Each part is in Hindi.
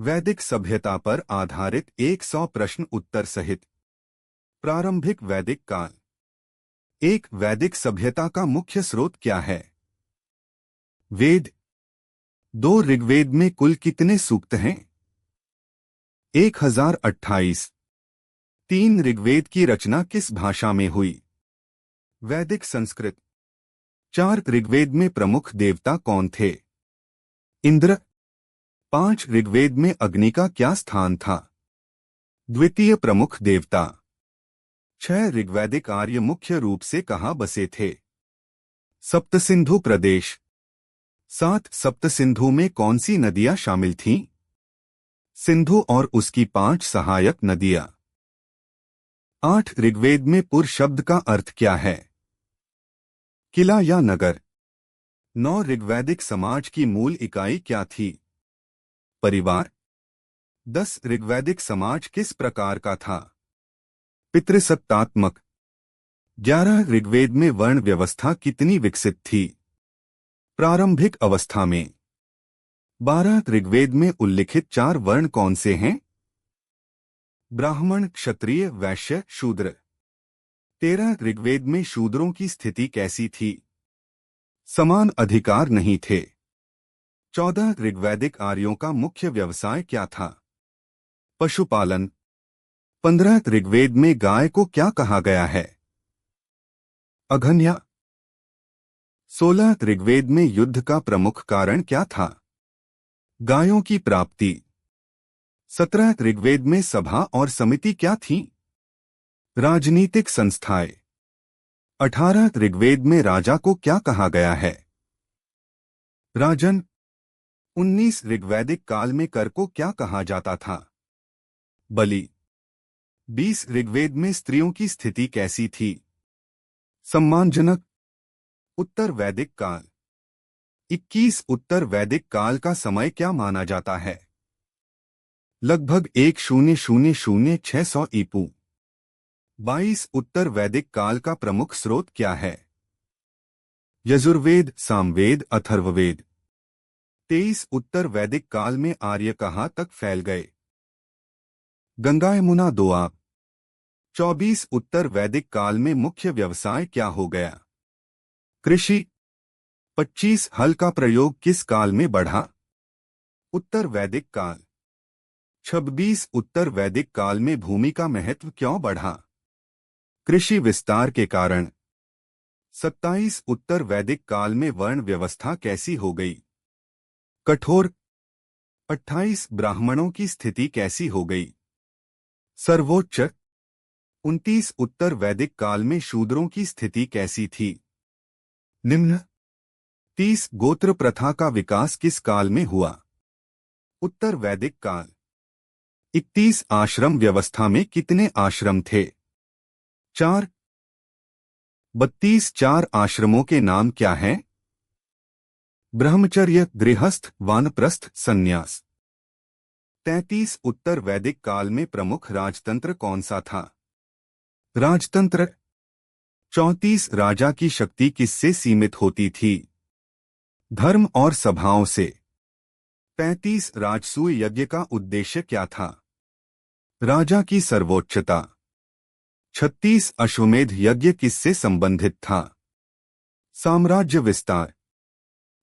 वैदिक सभ्यता पर आधारित 100 प्रश्न उत्तर सहित प्रारंभिक वैदिक काल। एक वैदिक सभ्यता का मुख्य स्रोत क्या है? वेद। 2 ऋग्वेद में कुल कितने सूक्त हैं? 1028। 3 ऋग्वेद की रचना किस भाषा में हुई? वैदिक संस्कृत। 4 ऋग्वेद में प्रमुख देवता कौन थे? इंद्र। 5 ऋग्वेद में अग्नि का क्या स्थान था? द्वितीय प्रमुख देवता। 6 ऋग्वैदिक आर्य मुख्य रूप से कहाँ बसे थे? सप्तसिंधु प्रदेश। 7 सप्तसिंधु में कौन सी नदियां शामिल थीं? सिंधु और उसकी 5 सहायक नदियां। 8 ऋग्वेद में पुर शब्द का अर्थ क्या है? किला या नगर। 9 ऋग्वैदिक समाज की मूल इकाई क्या थी? परिवार। 10 ऋग्वैदिक समाज किस प्रकार का था? पितृसत्तात्मक। 11 ऋग्वेद में वर्ण व्यवस्था कितनी विकसित थी? प्रारंभिक अवस्था में। 12 ऋग्वेद में उल्लिखित 4 वर्ण कौन से हैं? ब्राह्मण, क्षत्रिय, वैश्य, शूद्र। 13 ऋग्वेद में शूद्रों की स्थिति कैसी थी? समान अधिकार नहीं थे। 14 ऋग्वैदिक आर्यों का मुख्य व्यवसाय क्या था? पशुपालन। 15 ऋग्वेद में गाय को क्या कहा गया है? अघन्या। 16 ऋग्वेद में युद्ध का प्रमुख कारण क्या था? गायों की प्राप्ति। 17 ऋग्वेद में सभा और समिति क्या थीं? राजनीतिक संस्थाएं। 18 ऋग्वेद में राजा को क्या कहा गया है? राजन। 19 ऋग्वैदिक काल में कर को क्या कहा जाता था? बलि। 20 ऋग्वेद में स्त्रियों की स्थिति कैसी थी? सम्मानजनक। उत्तर वैदिक काल। 21 उत्तर वैदिक काल का समय क्या माना जाता है? लगभग 1000 ईपू। 22 उत्तर वैदिक काल का प्रमुख स्रोत क्या है? यजुर्वेद, सामवेद, अथर्ववेद। 23 उत्तर वैदिक काल में आर्य कहाँ तक फैल गए? गंगा यमुना दोआब। 24 उत्तर वैदिक काल में मुख्य व्यवसाय क्या हो गया? कृषि। 25 हल का प्रयोग किस काल में बढ़ा? उत्तर वैदिक काल। 26 उत्तर वैदिक काल में भूमि का महत्व क्यों बढ़ा? कृषि विस्तार के कारण। 27 उत्तर वैदिक काल में वर्ण व्यवस्था कैसी हो गई? कठोर। 28 ब्राह्मणों की स्थिति कैसी हो गई? सर्वोच्च। 29 उत्तर वैदिक काल में शूद्रों की स्थिति कैसी थी? निम्न। 30 गोत्र प्रथा का विकास किस काल में हुआ? उत्तर वैदिक काल। 31 आश्रम व्यवस्था में कितने आश्रम थे? 4। 32 4 आश्रमों के नाम क्या हैं? ब्रह्मचर्य, गृहस्थ, वानप्रस्थ, संन्यास। 33 उत्तर वैदिक काल में प्रमुख राजतंत्र कौन सा था? राजतंत्र। 34 राजा की शक्ति किससे सीमित होती थी? धर्म और सभाओं से। 35 राजसूय यज्ञ का उद्देश्य क्या था? राजा की सर्वोच्चता। 36 अश्वमेध यज्ञ किससे संबंधित था? साम्राज्य विस्तार।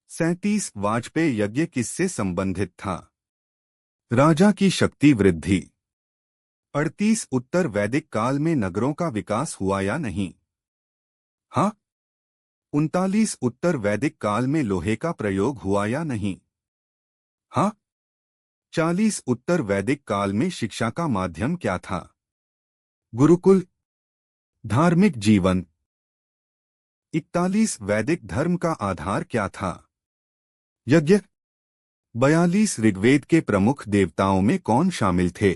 37 वाजपेयी यज्ञ किससे संबंधित था? राजा की शक्ति वृद्धि। 38 उत्तर वैदिक काल में नगरों का विकास हुआ या नहीं? हाँ। 39 उत्तर वैदिक काल में लोहे का प्रयोग हुआ या नहीं? हाँ। 40 उत्तर वैदिक काल में शिक्षा का माध्यम क्या था? गुरुकुल। धार्मिक जीवन। 41 वैदिक धर्म का आधार क्या था? यज्ञ। 42 ऋग्वेद के प्रमुख देवताओं में कौन शामिल थे?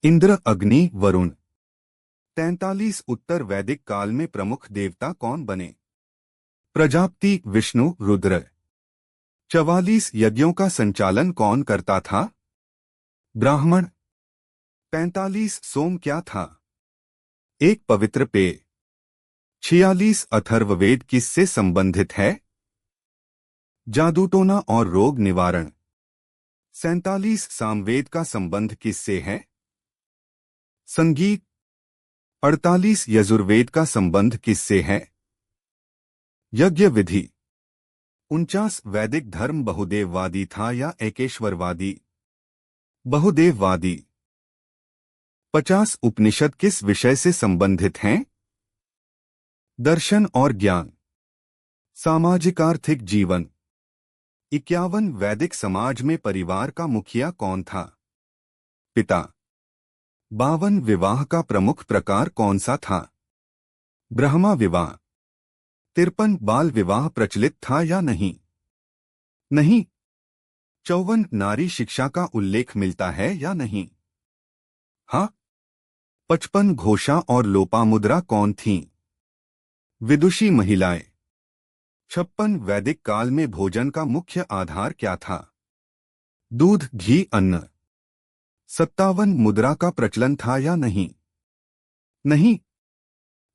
इंद्र, अग्नि, वरुण। 43 उत्तर वैदिक काल में प्रमुख देवता कौन बने? प्रजापति, विष्णु, रुद्र। 44 यज्ञों का संचालन कौन करता था? ब्राह्मण। 45 सोम क्या था? एक पवित्र पेय। 46 अथर्ववेद किससे संबंधित है? जादूटोना और रोग निवारण। 47 सामवेद का संबंध किससे है? संगीत। 48 यजुर्वेद का संबंध किससे है? यज्ञ विधि। 49 वैदिक धर्म बहुदेववादी था या एकेश्वरवादी? बहुदेववादी। 50 उपनिषद किस विषय से संबंधित हैं? दर्शन और ज्ञान। सामाजिक आर्थिक जीवन। 51 वैदिक समाज में परिवार का मुखिया कौन था? पिता। 52 विवाह का प्रमुख प्रकार कौन सा था? ब्रह्मा विवाह। 53 बाल विवाह प्रचलित था या नहीं? नहीं। 54 नारी शिक्षा का उल्लेख मिलता है या नहीं? हाँ। 55 घोषा और लोपामुद्रा कौन थीं? विदुषी महिलाएं। 56 वैदिक काल में भोजन का मुख्य आधार क्या था? दूध, घी, अन्न। 57 मुद्रा का प्रचलन था या नहीं? नहीं।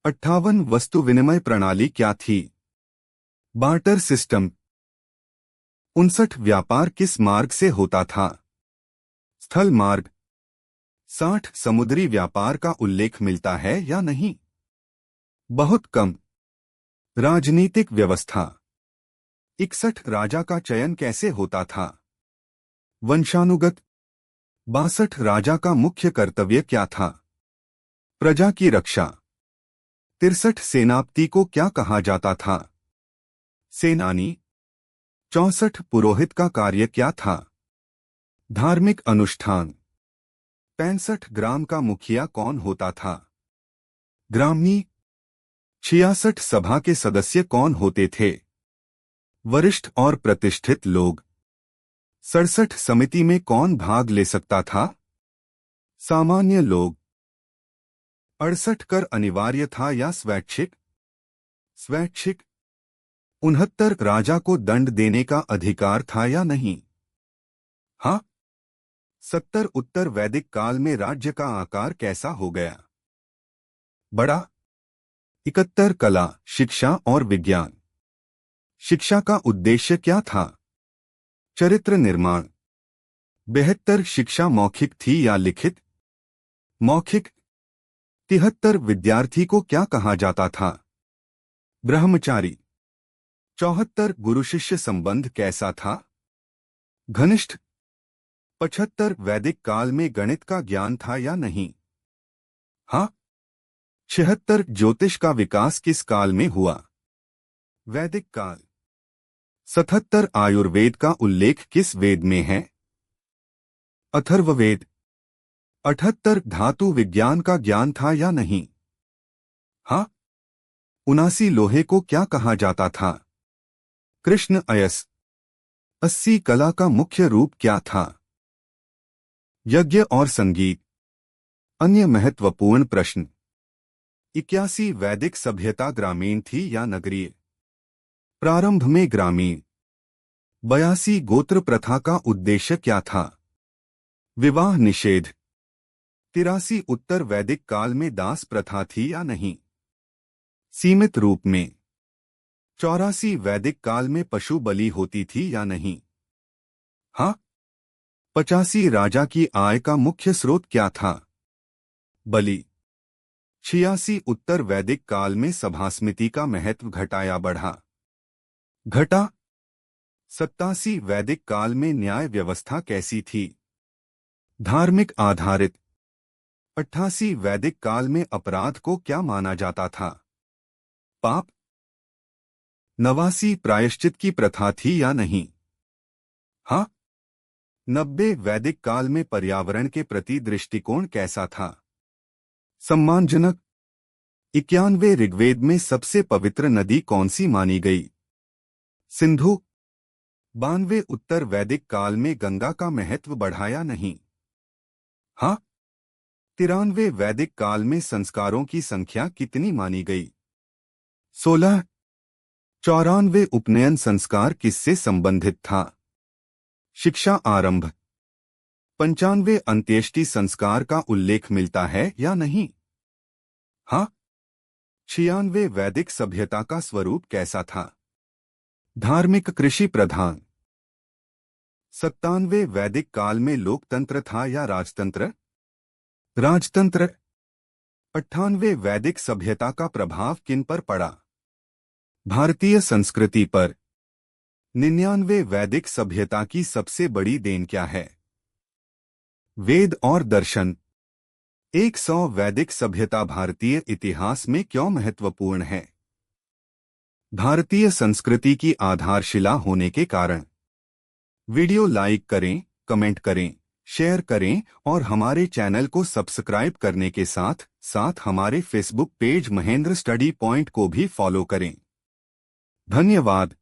58 वस्तु विनिमय प्रणाली क्या थी? Barter system. 59 व्यापार किस मार्ग से होता था? स्थल मार्ग। 60 समुद्री व्यापार का उल्लेख मिलता है या नहीं? बहुत कम। राजनीतिक व्यवस्था। 61 राजा का चयन कैसे होता था? वंशानुगत। 62 राजा का मुख्य कर्तव्य क्या था? प्रजा की रक्षा। 63 सेनापति को क्या कहा जाता था? सेनानी। 64 पुरोहित का कार्य क्या था? धार्मिक अनुष्ठान। 65 ग्राम का मुखिया कौन होता था? ग्रामी। 66 सभा के सदस्य कौन होते थे? वरिष्ठ और प्रतिष्ठित लोग। 67 समिति में कौन भाग ले सकता था? सामान्य लोग। 68 कर अनिवार्य था या स्वैच्छिक? स्वैच्छिक। 69 राजा को दंड देने का अधिकार था या नहीं? हाँ। 70 उत्तर वैदिक काल में राज्य का आकार कैसा हो गया? बड़ा। 71 कला, शिक्षा और विज्ञान। शिक्षा का उद्देश्य क्या था? चरित्र निर्माण। 72 शिक्षा मौखिक थी या लिखित? मौखिक। 73 विद्यार्थी को क्या कहा जाता था? ब्रह्मचारी। 74 गुरु शिष्य संबंध कैसा था? घनिष्ठ। 75 वैदिक काल में गणित का ज्ञान था या नहीं? हाँ। 76 ज्योतिष का विकास किस काल में हुआ? वैदिक काल। 77 आयुर्वेद का उल्लेख किस वेद में है? अथर्ववेद। 78 धातु विज्ञान का ज्ञान था या नहीं? हाँ। 79 लोहे को क्या कहा जाता था? कृष्ण अयस। 80 कला का मुख्य रूप क्या था? यज्ञ और संगीत। अन्य महत्वपूर्ण प्रश्न। 81 वैदिक सभ्यता ग्रामीण थी या नगरीय? प्रारंभ में ग्रामीण। 82 गोत्र प्रथा का उद्देश्य क्या था? विवाह निषेध। 83 उत्तर वैदिक काल में दास प्रथा थी या नहीं? सीमित रूप में। 84 वैदिक काल में पशु बलि होती थी या नहीं? हाँ। 85 राजा की आय का मुख्य स्रोत क्या था? बलि। 86 उत्तर वैदिक काल में सभासमिति का महत्व घटा या बढ़ा? घटा। 87 वैदिक काल में न्याय व्यवस्था कैसी थी? धार्मिक आधारित। 88 वैदिक काल में अपराध को क्या माना जाता था? पाप। 89 प्रायश्चित की प्रथा थी या नहीं? हाँ। 90 वैदिक काल में पर्यावरण के प्रति दृष्टिकोण कैसा था? सम्मानजनक। 91 ऋग्वेद में सबसे पवित्र नदी कौन सी मानी गई? सिंधु। 92 उत्तर वैदिक काल में गंगा का महत्व बढ़ा या नहीं? हाँ। 93 वैदिक काल में संस्कारों की संख्या कितनी मानी गई? 16। 94 उपनयन संस्कार किससे संबंधित था? शिक्षा आरंभ। 95 अंत्येष्टि संस्कार का उल्लेख मिलता है या नहीं? हाँ। 96 वैदिक सभ्यता का स्वरूप कैसा था? धार्मिक कृषि प्रधान। 97वें वैदिक काल में लोकतंत्र था या राजतंत्र? राजतंत्र। 98वें वैदिक सभ्यता का प्रभाव किन पर पड़ा? भारतीय संस्कृति पर। 99वें वैदिक सभ्यता की सबसे बड़ी देन क्या है? वेद और दर्शन। 100 वैदिक सभ्यता भारतीय इतिहास में क्यों महत्वपूर्ण है? भारतीय संस्कृति की आधारशिला होने के कारण। वीडियो लाइक करें, कमेंट करें, शेयर करें और हमारे चैनल को सब्सक्राइब करने के साथ साथ हमारे Facebook page Mahendra study point को भी फॉलो करें। धन्यवाद।